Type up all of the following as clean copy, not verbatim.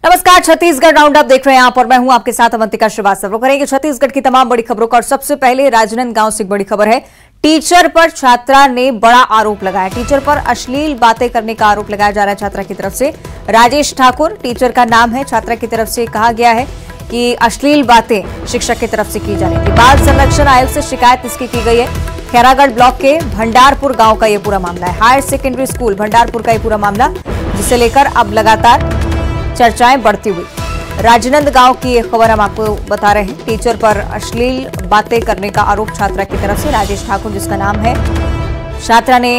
नमस्कार, Chhattisgarh round up देख रहे हैं आप और मैं हूं आपके साथ अवंतिका श्रीवास्तव। करेंगे छत्तीसगढ़ की तमाम बड़ी खबरों का और सबसे पहले राजनांदगांव से एक बड़ी खबर है। टीचर पर छात्रा ने बड़ा आरोप लगाया। टीचर पर अश्लील बातें करने का आरोप लगाया जा रहा है छात्रा की तरफ से। राजेश ठाकुर टीचर का नाम है। छात्रा की तरफ से कहा गया है कि अश्लील बातें शिक्षक की तरफ से की जा रही थी। बाल संरक्षण आयोग से शिकायत इसकी की गई है। खैरागढ़ ब्लॉक के भंडारपुर गांव का यह पूरा मामला है। हायर सेकेंडरी स्कूल भंडारपुर का यह पूरा मामला, जिसे लेकर अब लगातार चर्चाएं बढ़ती हुई। राजनांदगांव की एक खबर हम आपको बता रहे हैं। टीचर पर अश्लील बातें करने का आरोप छात्रा की तरफ से। राजेश ठाकुर जिसका नाम है, छात्रा ने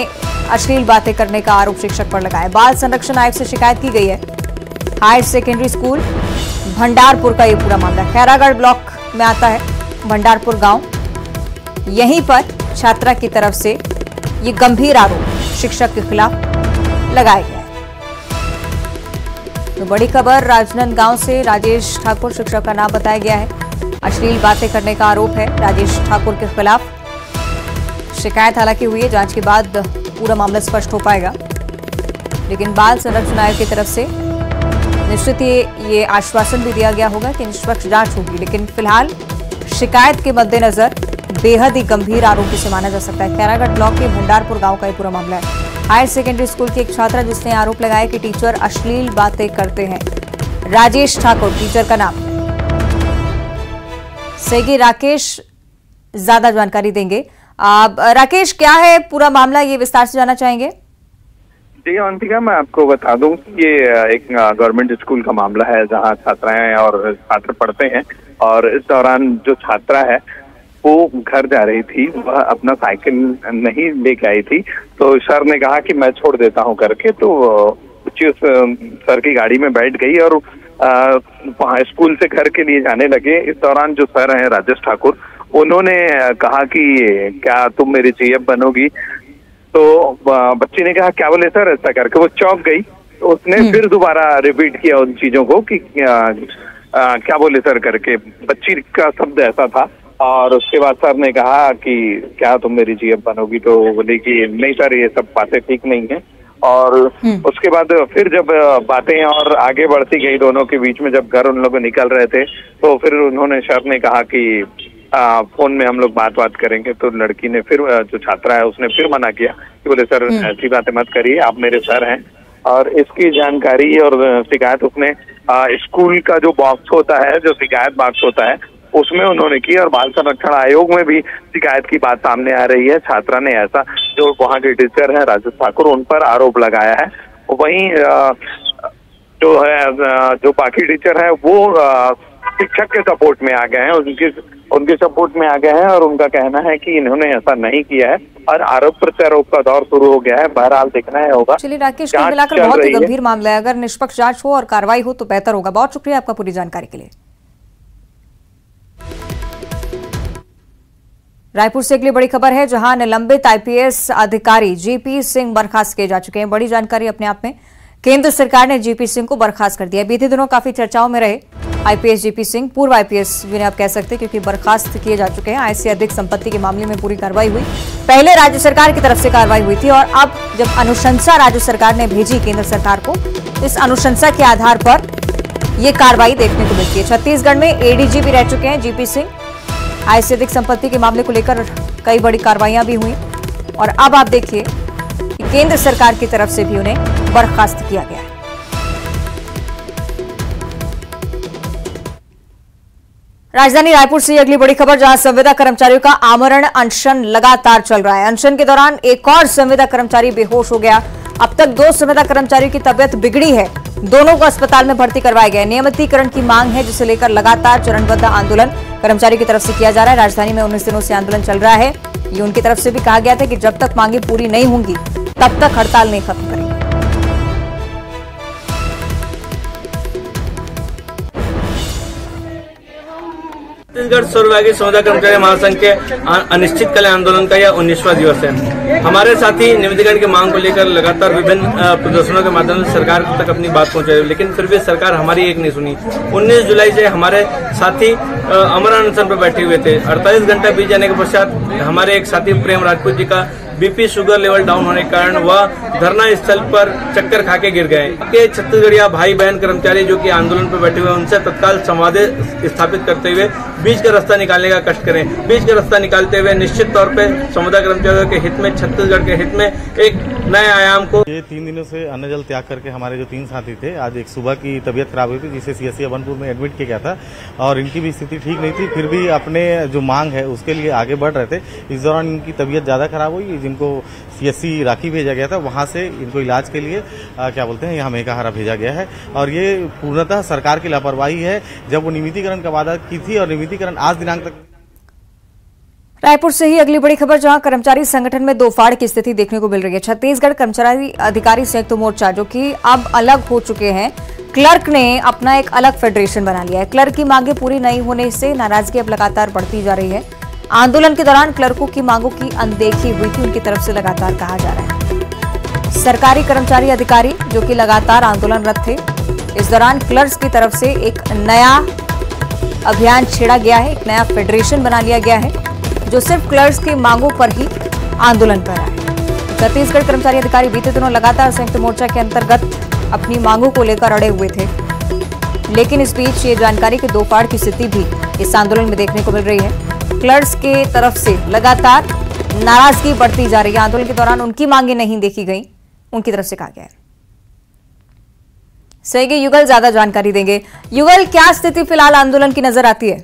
अश्लील बातें करने का आरोप शिक्षक पर लगाया। बाल संरक्षण आयोग से शिकायत की गई है। हायर सेकेंडरी स्कूल भंडारपुर का ये पूरा मामला खैरागढ़ ब्लॉक में आता है। भंडारपुर गांव, यहीं पर छात्रा की तरफ से ये गंभीर आरोप शिक्षक के खिलाफ लगाया गया है। तो बड़ी खबर राजनांदगांव से। राजेश ठाकुर शिक्षक का नाम बताया गया है। अश्लील बातें करने का आरोप है राजेश ठाकुर के खिलाफ। शिकायत हालांकि हुई है, जांच के बाद पूरा मामला स्पष्ट हो पाएगा। लेकिन बाल संरक्षण आयोग की तरफ से निश्चित ये आश्वासन भी दिया गया होगा कि निष्पक्ष जांच होगी। लेकिन फिलहाल शिकायत के मद्देनजर बेहद ही गंभीर आरोप इसे माना जा सकता है। खैरागढ़ ब्लॉक के भंडारपुर गांव का ये पूरा मामला है। हायर सेकेंडरी स्कूल की एक छात्रा जिसने आरोप लगाया कि टीचर अश्लील बातें करते हैं। राजेश ठाकुर टीचर का नाम। सहयोगी राकेश ज्यादा जानकारी देंगे। राकेश, क्या है पूरा मामला, ये विस्तार से जानना चाहेंगे। जी अवंतिका, मैं आपको बता दूं कि ये एक गवर्नमेंट स्कूल का मामला है जहां छात्राएं और छात्र पढ़ते हैं। और इस दौरान जो छात्रा है वो घर जा रही थी, वह अपना साइकिल नहीं लेके आई थी। तो सर ने कहा कि मैं छोड़ देता हूं करके, तो बच्ची उस सर की गाड़ी में बैठ गई और वहाँ स्कूल से घर के लिए जाने लगे। इस दौरान जो सर हैं राजेश ठाकुर, उन्होंने कहा कि क्या तुम मेरी जीएफ बनोगी। तो बच्ची ने कहा क्या बोले सर, ऐसा करके वो चौंक गई। तो उसने फिर दोबारा रिपीट किया उन चीजों को कि क्या बोले सर करके। बच्ची का शब्द ऐसा था। और उसके बाद सर ने कहा कि क्या तुम मेरी जीएफ बनोगी। तो बोले कि नहीं सर, ये सब बातें ठीक नहीं है। और उसके बाद फिर जब बातें और आगे बढ़ती गई दोनों के बीच में, जब घर उन लोग निकल रहे थे, तो फिर उन्होंने सर ने कहा कि फोन में हम लोग बात करेंगे। तो लड़की ने फिर, जो छात्रा है उसने फिर मना किया कि बोले सर ऐसी बातें मत करिए, आप मेरे सर हैं। और इसकी जानकारी और शिकायत उसने स्कूल का जो बॉक्स होता है, जो शिकायत बॉक्स होता है, उसमें उन्होंने की। और बाल संरक्षण आयोग में भी शिकायत की बात सामने आ रही है। छात्रा ने ऐसा, जो वहाँ के टीचर हैं राजेश ठाकुर, उन पर आरोप लगाया है। वहीं जो है, जो बाकी टीचर है वो शिक्षक के सपोर्ट में आ गए हैं, उनके सपोर्ट में आ गए हैं। और उनका कहना है कि इन्होंने ऐसा नहीं किया है और आरोप प्रत्यारोप का दौर शुरू हो गया है। बहरहाल देखना है होगा। चलिए राकेश, को मिलाकर बहुत ही गंभीर मामला है। अगर निष्पक्ष जांच हो और कार्रवाई हो तो बेहतर होगा। बहुत शुक्रिया आपका पूरी जानकारी के लिए। रायपुर से अगली बड़ी खबर है, जहां निलंबित आईपीएस अधिकारी जीपी सिंह बर्खास्त किए जा चुके हैं। बड़ी जानकारी अपने आप में। केंद्र सरकार ने जीपी सिंह को बर्खास्त कर दिया। बीते दिनों काफी चर्चाओं में रहे आईपीएस जीपी सिंह, पूर्व आईपीएस जिन्हें आप कह सकते हैं, क्योंकि बर्खास्त किए जा चुके हैं। आय से अधिक संपत्ति के मामले में पूरी कार्रवाई हुई। पहले राज्य सरकार की तरफ से कार्रवाई हुई थी और अब जब अनुशंसा राज्य सरकार ने भेजी केंद्र सरकार को, इस अनुशंसा के आधार पर यह कार्रवाई देखने को मिलती है। छत्तीसगढ़ में एडीजी भी रह चुके हैं जीपी सिंह। आय से अधिक संपत्ति के मामले को लेकर कई बड़ी कार्रवाइयां भी हुई और अब आप देखिए कि केंद्र सरकार की तरफ से भी उन्हें बर्खास्त किया गया है। राजधानी रायपुर से अगली बड़ी खबर, जहां संविदा कर्मचारियों का आमरण अनशन लगातार चल रहा है। अनशन के दौरान एक और संविदा कर्मचारी बेहोश हो गया। अब तक 2 संविदा कर्मचारियों की तबियत बिगड़ी है। दोनों को अस्पताल में भर्ती करवाया गया है। नियमितीकरण की मांग है, जिसे लेकर लगातार चरणबद्ध आंदोलन कर्मचारी की तरफ से किया जा रहा है। राजधानी में 19 दिनों से आंदोलन चल रहा है। ये उनकी तरफ से भी कहा गया था कि जब तक मांगे पूरी नहीं होंगी तब तक हड़ताल नहीं खत्म करेंगे। छत्तीसगढ़ सर्वभागी संविदा कर्मचारी महासंघ के अनिश्चितकालीन आंदोलन का यह 19वां दिवस है। हमारे साथी नियमितीकरण की मांग को लेकर लगातार विभिन्न प्रदर्शनों के माध्यम से सरकार तक अपनी बात पहुंचाई, लेकिन फिर भी सरकार हमारी एक नहीं सुनी। 19 जुलाई से हमारे साथी अमर अनशन पर बैठे हुए थे। 48 घंटा बीत जाने के पश्चात हमारे एक साथी प्रेम राजपूत जी का बीपी शुगर लेवल डाउन होने के कारण वह धरना स्थल पर चक्कर खा के गिर गए। के छत्तीसगढ़िया भाई बहन कर्मचारी जो कि आंदोलन पर बैठे हुए उनसे तत्काल संवाद स्थापित करते हुए बीच का रास्ता निकालने का कष्ट करें। बीच का रास्ता निकालते हुए निश्चित तौर पे समुदाय कर्मचारियों के हित में, छत्तीसगढ़ के हित में एक नए आयाम को। ये 3 दिनों से अन्न जल त्याग करके हमारे जो 3 साथी थे, आज एक सुबह की तबीयत खराब हुई थी जिसे सीएससी अबनपुर में एडमिट किया गया था और इनकी भी स्थिति ठीक नहीं थी, फिर भी अपने जो मांग है उसके लिए आगे बढ़ रहे थे। इस दौरान इनकी तबीयत ज्यादा खराब हुई, जिनको सीएससी राखी भेजा गया था, वहां से इनको इलाज के लिए यहाँ मेकाहारा भेजा गया है। और ये पूर्णतः सरकार की लापरवाही है, जब वो नियमितीकरण का वादा की थी और नियमितीकरण आज दिनांक तक। रायपुर से ही अगली बड़ी खबर, जहां कर्मचारी संगठन में दो फाड़ की स्थिति देखने को मिल रही है। छत्तीसगढ़ कर्मचारी अधिकारी संयुक्त मोर्चा, जो कि अब अलग हो चुके हैं, क्लर्क ने अपना एक अलग फेडरेशन बना लिया है। क्लर्क की मांगे पूरी नहीं होने से नाराजगी अब लगातार बढ़ती जा रही है। आंदोलन के दौरान क्लर्कों की मांगों की अनदेखी हुई थी, उनकी तरफ से लगातार कहा जा रहा है। सरकारी कर्मचारी अधिकारी जो कि लगातार आंदोलनरत थे, इस दौरान क्लर्क्स की तरफ से एक नया अभियान छेड़ा गया है, एक नया फेडरेशन बना लिया गया है जो सिर्फ क्लर्क्स की मांगों पर ही आंदोलन कर रहा है। छत्तीसगढ़ कर्मचारी अधिकारी बीते दिनों लगातार संयुक्त मोर्चा के अंतर्गत अपनी मांगों को लेकर अड़े हुए थे, लेकिन इस बीच ये जानकारी की दो फाड़ की स्थिति भी इस आंदोलन में देखने को मिल रही है। क्लर्क्स के तरफ से लगातार नाराजगी बढ़ती जा रही है। आंदोलन के दौरान उनकी मांगे नहीं देखी गई, उनकी तरफ से कहा गया है। सहयोगी युगल ज्यादा जानकारी देंगे। युगल, क्या स्थिति फिलहाल आंदोलन की नजर आती है?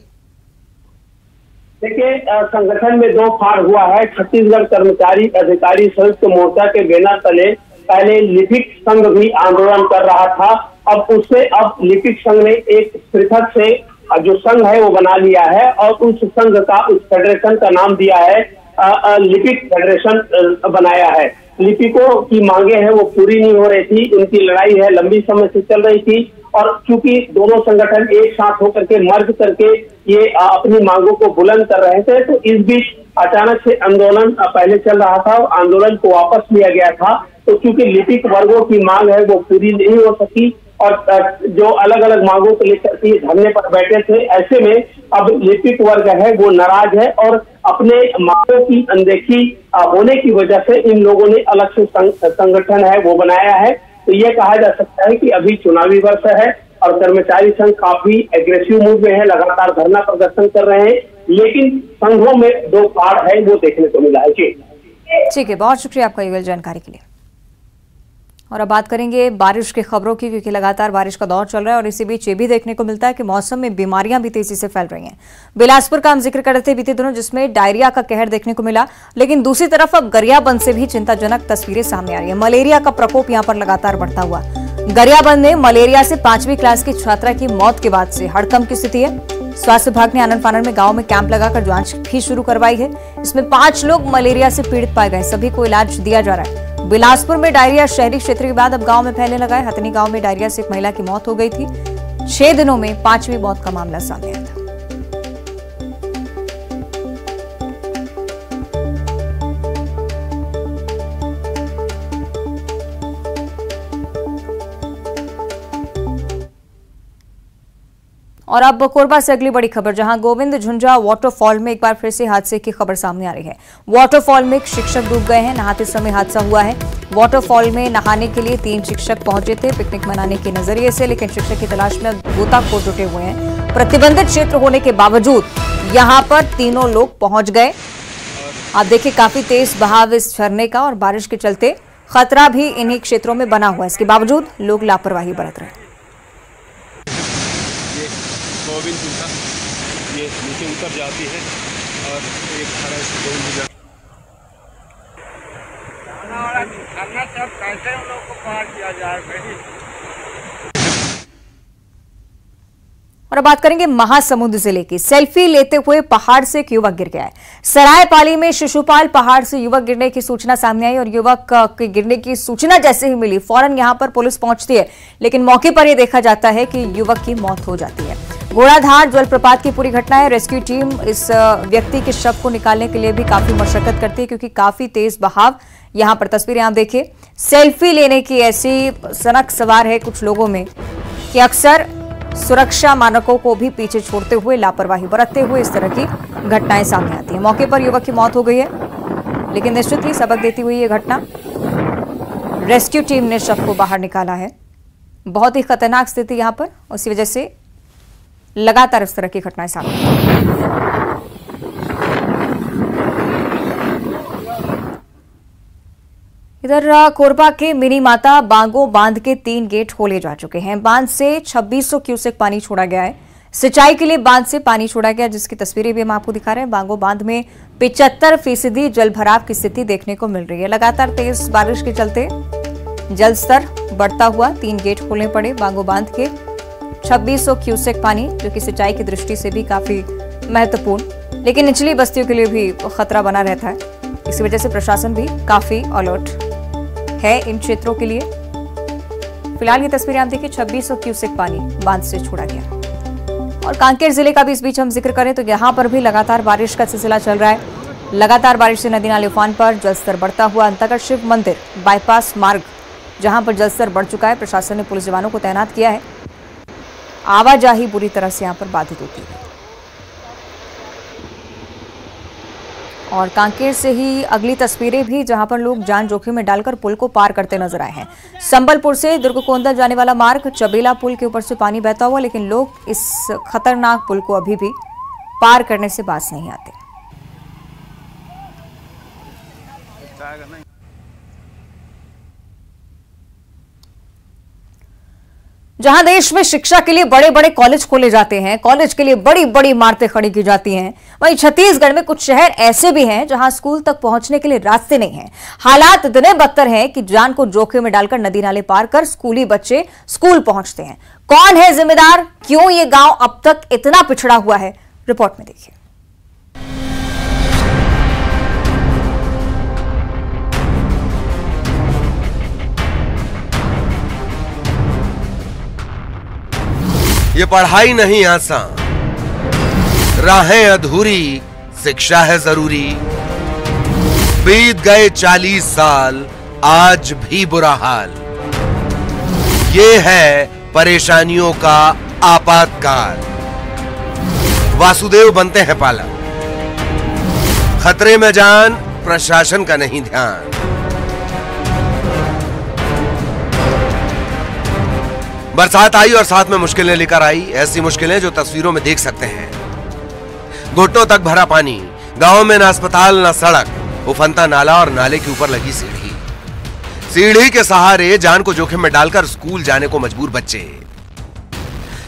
देखिए, संगठन में दो फाड़ हुआ है। छत्तीसगढ़ कर्मचारी अधिकारी संयुक्त मोर्चा के बैनर तले पहले लिपिक संघ भी आंदोलन कर रहा था। अब लिपिक संघ ने एक पृथक से जो संघ है वो बना लिया है और उस संघ का, उस फेडरेशन का नाम दिया है लिपिक फेडरेशन बनाया है। लिपिकों की मांगे हैं वो पूरी नहीं हो रही थी, उनकी लड़ाई है लंबी समय से चल रही थी और चूंकि दोनों संगठन एक साथ होकर के मर्ज करके ये अपनी मांगों को बुलंद कर रहे थे, तो इस बीच अचानक से आंदोलन पहले चल रहा था और आंदोलन को वापस लिया गया था। तो चूंकि लिपिक वर्गों की मांग है वो पूरी नहीं हो सकी और जो अलग अलग मांगों को लेकर के धरने पर बैठे थे, ऐसे में अब लिपिक वर्ग है वो नाराज है और अपने मांगों की अनदेखी होने की वजह से इन लोगों ने अलग से संगठन है वो बनाया है। तो ये कहा जा सकता है कि अभी चुनावी वर्ष है और कर्मचारी संघ काफी एग्रेसिव मूव में है, लगातार धरना प्रदर्शन कर रहे हैं, लेकिन संघों में दो फाड़ है वो देखने को मिला है। ठीक है, बहुत शुक्रिया आपका युगल जानकारी के लिए। और अब बात करेंगे बारिश की खबरों की, क्योंकि लगातार बारिश का दौर चल रहा है और इसी बीच ये भी देखने को मिलता है कि मौसम में बीमारियां भी तेजी से फैल रही हैं। बिलासपुर का हम जिक्र कर रहे थे बीते दिनों, जिसमें डायरिया का कहर देखने को मिला, लेकिन दूसरी तरफ अब गरियाबंद से भी चिंताजनक तस्वीरें सामने आ रही है। मलेरिया का प्रकोप यहां पर लगातार बढ़ता हुआ। गरियाबंद में मलेरिया से 5वीं क्लास की छात्रा की मौत के बाद से हड़कंप की स्थिति है। स्वास्थ्य विभाग ने आनन फानन में गांव में कैंप लगाकर जांच भी शुरू करवाई है। इसमें 5 लोग मलेरिया से पीड़ित पाए गए, सभी को इलाज दिया जा रहा है। बिलासपुर में डायरिया शहरी क्षेत्र के बाद अब गांव में फैलने लगा है। हथनी गांव में डायरिया से एक महिला की मौत हो गई थी। 6 दिनों में 5वीं मौत का मामला सामने आया था। और अब कोरबा से अगली बड़ी खबर, जहां गोविंद झुंझा वाटरफॉल में एक बार फिर से हादसे की खबर सामने आ रही है। वाटरफॉल में एक शिक्षक डूब गए हैं, नहाते समय हादसा हुआ है। वाटरफॉल में नहाने के लिए 3 शिक्षक पहुंचे थे पिकनिक मनाने के नजरिए से, लेकिन शिक्षक की तलाश में गोताखोर जुटे हुए हैं। प्रतिबंधित क्षेत्र होने के बावजूद यहां पर तीनों लोग पहुंच गए। आप देखिए, काफी तेज बहाव इस झरने का और बारिश के चलते खतरा भी इन्हीं क्षेत्रों में बना हुआ है। इसके बावजूद लोग लापरवाही बरत रहे हैं। गोविंद झुंझा ये नीचे उतर जाती है और एक खड़ा गोविंद सब कैसे उन लोग को पार किया जाए। और अब बात करेंगे महासमुंद जिले की। सेल्फी लेते हुए पहाड़ से एक युवक गिर गया है। सरायपाली में शिशुपाल पहाड़ से युवक गिरने की सूचना सामने आई और युवक के गिरने की सूचना जैसे ही मिली, फौरन यहां पर पुलिस पहुंचती है, लेकिन मौके पर यह देखा जाता है कि युवक की मौत हो जाती है। घोड़ाधार जलप्रपात की पूरी घटना है। रेस्क्यू टीम इस व्यक्ति के शव को निकालने के लिए भी काफी मशक्कत करती है, क्योंकि काफी तेज बहाव। यहां पर तस्वीरें आप देखिए, सेल्फी लेने की ऐसी सनक सवार है कुछ लोगों में कि अक्सर सुरक्षा मानकों को भी पीछे छोड़ते हुए, लापरवाही बरतते हुए इस तरह की घटनाएं सामने आती हैं। मौके पर युवक की मौत हो गई है, लेकिन निश्चित ही सबक देती हुई ये घटना। रेस्क्यू टीम ने शव को बाहर निकाला है। बहुत ही खतरनाक स्थिति यहां पर, उसी वजह से लगातार इस तरह की घटनाएं सामने। इधर कोरबा के मिनी माता बांगो बांध के 3 गेट खोले जा चुके हैं। बांध से 2600 क्यूसेक पानी छोड़ा गया है। सिंचाई के लिए बांध से पानी छोड़ा गया, जिसकी तस्वीरें भी हम आपको दिखा रहे हैं। बांगो बांध में 75% जल भराव की स्थिति देखने को मिल रही है। लगातार तेज बारिश के चलते जल स्तर बढ़ता हुआ 3 गेट खोलने पड़े बांगो बांध के। 2600 क्यूसेक पानी, जो कि सिंचाई की दृष्टि से भी काफी महत्वपूर्ण, लेकिन निचली बस्तियों के लिए भी खतरा बना रहता है। इसी वजह से प्रशासन भी काफी अलर्ट है इन क्षेत्रों के लिए। फिलहाल ये तस्वीरें आप देखिए, 2600 क्यूसेक पानी बांध से छोड़ा गया। और कांकेर जिले का भी इस बीच हम जिक्र करें तो यहां पर भी लगातार बारिश का सिलसिला चल रहा है। लगातार बारिश से नदी नाले उफान पर, जलस्तर बढ़ता हुआ। अंतर्गत शिव मंदिर बाईपास मार्ग जहां पर जलस्तर बढ़ चुका है, प्रशासन ने पुलिस जवानों को तैनात किया है। आवाजाही बुरी तरह से यहां पर बाधित होती है। और कांकेर से ही अगली तस्वीरें भी, जहां पर लोग जान जोखिम में डालकर पुल को पार करते नजर आए हैं। संबलपुर से दुर्गकोंदा जाने वाला मार्ग, चबेला पुल के ऊपर से पानी बहता हुआ, लेकिन लोग इस खतरनाक पुल को अभी भी पार करने से बाज नहीं आते। जहां देश में शिक्षा के लिए बड़े बड़े कॉलेज खोले जाते हैं, कॉलेज के लिए बड़ी बड़ी इमारतें खड़ी की जाती हैं, वहीं छत्तीसगढ़ में कुछ शहर ऐसे भी हैं जहां स्कूल तक पहुंचने के लिए रास्ते नहीं हैं। हालात इतने बदतर हैं कि जान को जोखिम में डालकर नदी नाले पार कर स्कूली बच्चे स्कूल पहुंचते हैं। कौन है जिम्मेदार? क्यों ये गांव अब तक इतना पिछड़ा हुआ है? रिपोर्ट में देखिए। ये पढ़ाई नहीं आसान, राहें अधूरी, शिक्षा है जरूरी। बीत गए 40 साल, आज भी बुरा हाल। ये है परेशानियों का आपातकाल। वासुदेव बनते हैं पालक, खतरे में जान, प्रशासन का नहीं ध्यान। बरसात आई और साथ में मुश्किलें लेकर आई, ऐसी मुश्किलें जो तस्वीरों में देख सकते हैं। घुटनों तक भरा पानी, गांव में ना अस्पताल ना सड़क, उफनता नाला और नाले के ऊपर लगी सीढ़ी। सीढ़ी के सहारे जान को जोखिम में डालकर स्कूल जाने को मजबूर बच्चे।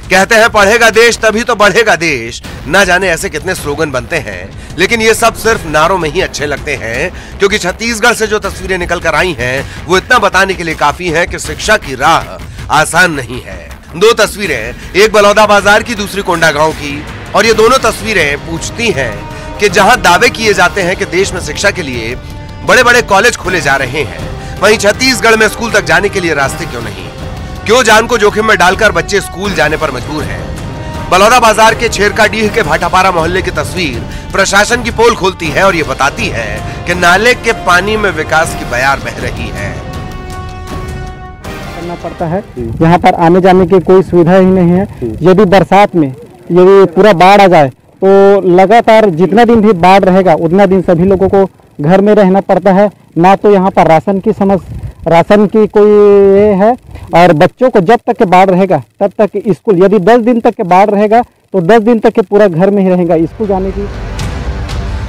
कहते हैं पढ़ेगा देश तभी तो बढ़ेगा देश, ना जाने ऐसे कितने स्लोगन बनते हैं, लेकिन ये सब सिर्फ नारों में ही अच्छे लगते हैं, क्योंकि छत्तीसगढ़ से जो तस्वीरें निकल कर आई हैं वो इतना बताने के लिए काफी है कि शिक्षा की राह आसान नहीं है। 2 तस्वीरें, एक बलौदा बाजार की, दूसरी कोंडा गांव की, और ये दोनों तस्वीरें पूछती हैं कि जहां दावे किए जाते हैं कि देश में शिक्षा के लिए बड़े बड़े कॉलेज खोले जा रहे हैं, वहीं छत्तीसगढ़ में स्कूल तक जाने के लिए रास्ते क्यों नहीं? क्यों जान को जोखिम में डालकर बच्चे स्कूल जाने पर मजबूर हैं? बलौदा बाजार के छेरकाडीह के भाटापारा मोहल्ले की तस्वीर प्रशासन की पोल खोलती है और ये बताती है कि नाले के पानी में विकास की बयार बह रही है। करना पड़ता है, यहाँ पर आने जाने की कोई सुविधा ही नहीं है। यदि बरसात में यदि पूरा बाढ़ आ जाए तो लगातार जितना दिन भी बाढ़ रहेगा उतना दिन सभी लोगों को घर में रहना पड़ता है। ना तो यहाँ पर राशन की कोई ये है, और बच्चों को जब तक के बाढ़ रहेगा तब तक स्कूल, यदि 10 दिन तक के बाढ़ रहेगा तो 10 दिन तक के पूरा घर में ही रहेगा स्कूल जाने की।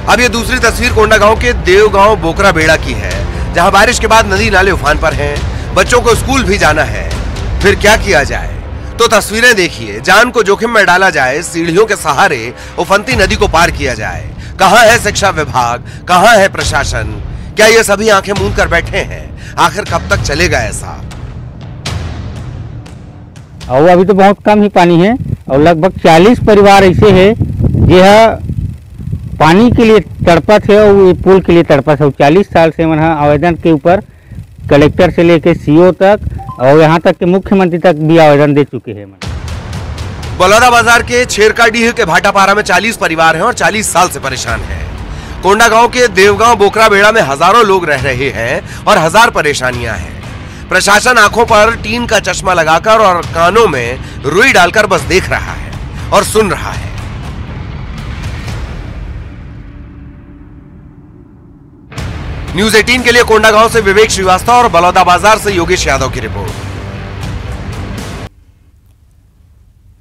अब ये दूसरी तस्वीर कोंडा गांव के देवगांव बोकरा बेड़ा की है, जहां बारिश के बाद नदी नाले उफान पर हैं, बच्चों को स्कूल भी जाना है। फिर क्या किया जाए? तो तस्वीरें देखिए, जान को जोखिम में डाला जाए, सीढ़ियों के सहारे उफनती नदी को पार किया जाए। कहां है शिक्षा विभाग, कहां है प्रशासन? क्या ये सभी आंखें मूंद कर बैठे हैं? आखिर कब तक चलेगा ऐसा? और अभी तो बहुत कम ही पानी है, और लगभग 40 परिवार ऐसे है जो पानी के लिए तड़पत है और पुल के लिए तड़पत है। 40 साल से वहाँ आवेदन के ऊपर कलेक्टर से लेकर सीओ तक और यहाँ तक के मुख्यमंत्री तक भी आवेदन दे चुके हैं। बलौदा बाजार के छेरकाडीह के भाटापारा में 40 परिवार हैं और 40 साल से परेशान हैं। कोंडा गांव के देवगांव बोकरा बेड़ा में हजारों लोग रह रहे हैं और 1000 परेशानियां हैं। प्रशासन आंखों पर टीन का चश्मा लगाकर और कानों में रुई डालकर बस देख रहा है और सुन रहा है। न्यूज 18 के लिए कोंडागांव से विवेक श्रीवास्तव और बलौदा बाजार से योगेश यादव की रिपोर्ट।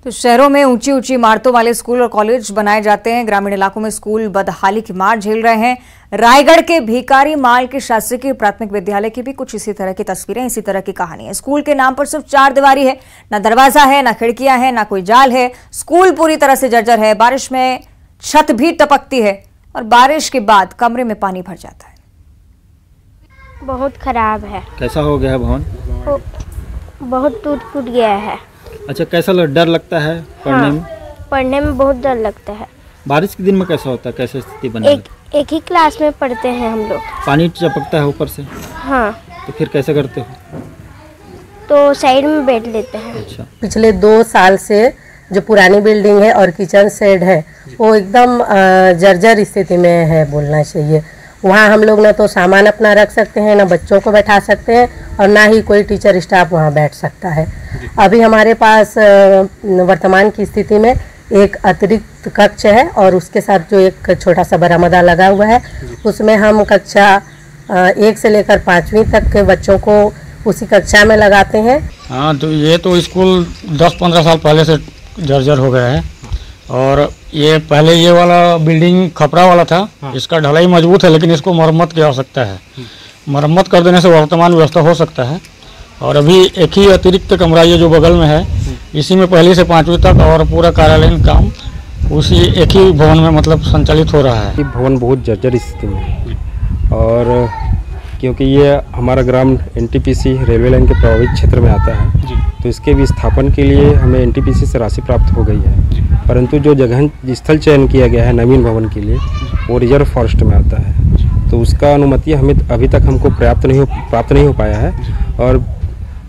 तो शहरों में ऊंची ऊंची इमारतों वाले स्कूल और कॉलेज बनाए जाते हैं। ग्रामीण इलाकों में स्कूल बदहाली की मार झेल रहे हैं। रायगढ़ के भिकारी माल के शासकीय प्राथमिक विद्यालय की भी कुछ इसी तरह की तस्वीरें, इसी तरह की कहानी है। स्कूल के नाम पर सिर्फ 4 दीवारी है, ना दरवाजा है, ना खिड़कियां हैं, ना कोई जाल है। स्कूल पूरी तरह से जर्जर है। बारिश में छत भी टपकती है और बारिश के बाद कमरे में पानी भर जाता है। बहुत खराब है। कैसा हो गया है भवन? बहुत टूट गया है। अच्छा, कैसा डर लगता है पढ़ने में? पढ़ने में बहुत डर लगता है। बारिश के दिन में कैसा होता है, कैसे स्थिति बनी? एक ही क्लास में पढ़ते हैं हम लोग। पानी चपकता है ऊपर से? हाँ। तो फिर कैसे करते हो? तो साइड में बैठ लेते हैं। अच्छा। पिछले 2 साल से जो पुरानी बिल्डिंग है और किचन शेड है वो एकदम जर्जर स्थिति में है बोलना चाहिए। वहाँ हम लोग ना तो सामान अपना रख सकते हैं, ना बच्चों को बैठा सकते हैं और ना ही कोई टीचर स्टाफ वहाँ बैठ सकता है। अभी हमारे पास वर्तमान की स्थिति में एक अतिरिक्त कक्ष है और उसके साथ जो एक छोटा सा बरामदा लगा हुआ है, उसमें हम कक्षा 1 से लेकर 5वीं तक के बच्चों को उसी कक्षा में लगाते हैं। हाँ, तो ये तो स्कूल 10-15 साल पहले से जर्जर हो गया है और ये पहले ये वाला बिल्डिंग खपरा वाला था। हाँ। इसका ढलाई मजबूत है, लेकिन इसको मरम्मत की आवश्यकता है। मरम्मत कर देने से वर्तमान व्यवस्था हो सकता है। और अभी एक ही अतिरिक्त कमरा ये जो बगल में है, इसी में 1ली से 5वीं तक और पूरा कार्यालयीन काम उसी एक ही भवन में मतलब संचालित हो रहा है। ये भवन बहुत जर्जर स्थिति में है और क्योंकि ये हमारा ग्राम एनटीपीसी रेलवे लाइन के प्रभावित क्षेत्र में आता है, तो इसके भी स्थापन के लिए हमें एनटीपीसी से राशि प्राप्त हो गई है, परंतु जो जगह स्थल चयन किया गया है नवीन भवन के लिए वो रिजर्व फॉरेस्ट में आता है, तो उसका अनुमति हमें अभी तक हमको प्राप्त नहीं हो पाया है। और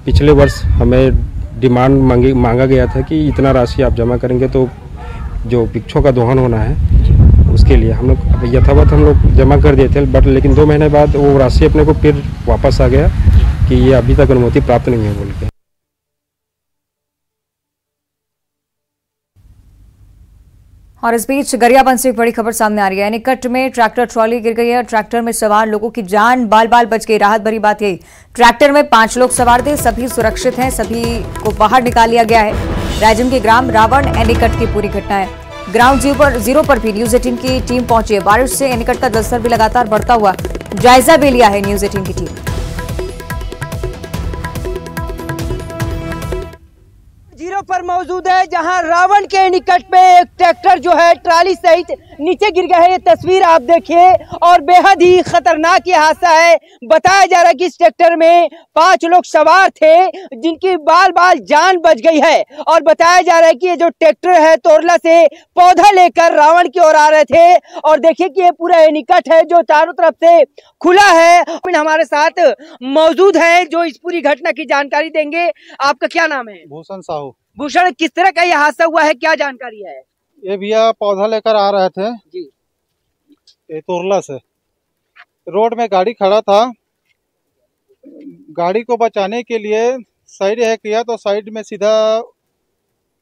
पिछले वर्ष हमें डिमांड मांगा गया था कि इतना राशि आप जमा करेंगे तो जो वृक्षों का दोहन होना है उसके लिए हम लोग यथावत हम लोग जमा कर दिए थे, बट लेकिन 2 महीने बाद वो राशि अपने को फिर वापस आ गया कि ये अभी तक अनुमति प्राप्त नहीं है बोल के। और इस बीच गरियाबंद से एक बड़ी खबर सामने आ रही है। निकट में ट्रैक्टर ट्रॉली गिर गई है। ट्रैक्टर में सवार लोगों की जान बाल बाल बच गई। राहत भरी बात यही, ट्रैक्टर में 5 लोग सवार थे, सभी सुरक्षित हैं, सभी को बाहर निकाल लिया गया है। रायजन के ग्राम रावण एनीकट की पूरी घटना है। ग्राउंड जीरो पर भी न्यूज 18 की टीम पहुंची है। बारिश से एनीकट का जलस्तर भी लगातार बढ़ता हुआ जायजा भी लिया है न्यूज 18 की टीम। जीरो पर मौजूद है, जहां रावण के निकट में एक ट्रैक्टर जो है ट्राली सहित नीचे गिर गया है। ये तस्वीर आप देखिए और बेहद ही खतरनाक ये हादसा है। बताया जा रहा है कि इस ट्रैक्टर में 5 लोग सवार थे जिनकी बाल बाल जान बच गई है। और बताया जा रहा है कि ये जो ट्रैक्टर है तोरला से पौधा लेकर रावण की ओर आ रहे थे। और देखिए कि ये पूरा निकट है जो चारों तरफ से खुला है। हमारे साथ मौजूद है जो इस पूरी घटना की जानकारी देंगे। आपका क्या नाम है? भूषण साहू। भूषण, किस तरह का ये हादसा हुआ है, क्या जानकारी है? ये भैया पौधा लेकर आ रहे थे जी, ये तोरला से। रोड में गाड़ी खड़ा था, गाड़ी को बचाने के लिए साइड है किया तो साइड में सीधा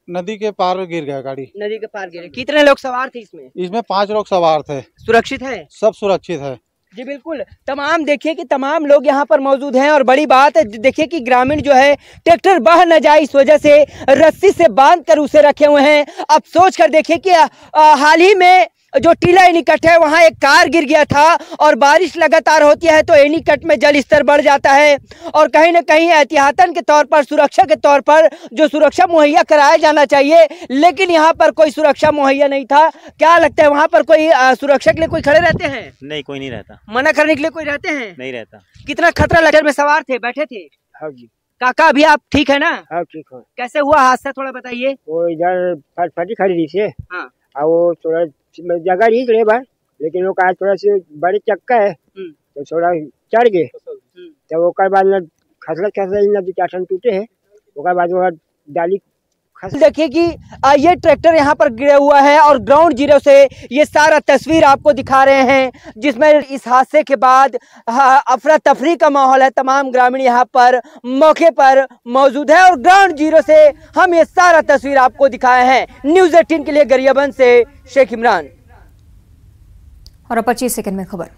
नदी के पार गिर गया गाड़ी। नदी के पार गिरे। कितने लोग सवार थे इसमें? इसमें 5 लोग सवार थे। सुरक्षित है? सब सुरक्षित है जी बिल्कुल। तमाम देखिए कि तमाम लोग यहाँ पर मौजूद हैं। और बड़ी बात है देखिए कि ग्रामीण जो है ट्रैक्टर बह न जाए इस वजह से रस्सी से बांध कर उसे रखे हुए हैं। अब सोच कर देखिए कि हाल ही में जो टीला एनीकट है वहाँ एक कार गिर गया था और बारिश लगातार होती है तो एनीकट में जल स्तर बढ़ जाता है। और कहीं ना कहीं एहतियातन के तौर पर, सुरक्षा के तौर पर जो सुरक्षा मुहैया कराया जाना चाहिए, लेकिन यहाँ पर कोई सुरक्षा मुहैया नहीं था। क्या लगता है वहाँ पर कोई सुरक्षा के लिए कोई खड़े रहते हैं? नहीं, कोई नहीं रहता। मना करने के लिए कोई रहते हैं? नहीं रहता। कितना खतरा लहर में सवार थे, बैठे थे? हाँ जी। काका अभी आप ठीक है ना? हाँ ठीक है। कैसे हुआ हादसा थोड़ा बताइए। वो इधर फटफटी खड़ी रही से। हाँ। और वो थोड़ा जगह नहीं चले बार, लेकिन वो कहा थोड़ा से बड़े चक्का है तो थोड़ा चढ़ गए। तो वो बाद खसलत टूटे है। वो बाद वो डाली। देखिए कि ये ट्रैक्टर यहाँ पर गिरा हुआ है और ग्राउंड जीरो से ये सारा तस्वीर आपको दिखा रहे हैं, जिसमें इस हादसे के बाद अफरा तफरी का माहौल है। तमाम ग्रामीण यहाँ पर मौके पर मौजूद है और ग्राउंड जीरो से हम ये सारा तस्वीर आपको दिखाए हैं। न्यूज 18 के लिए गरियाबंद से शेख इमरान। और 25 सेकंड में खबर।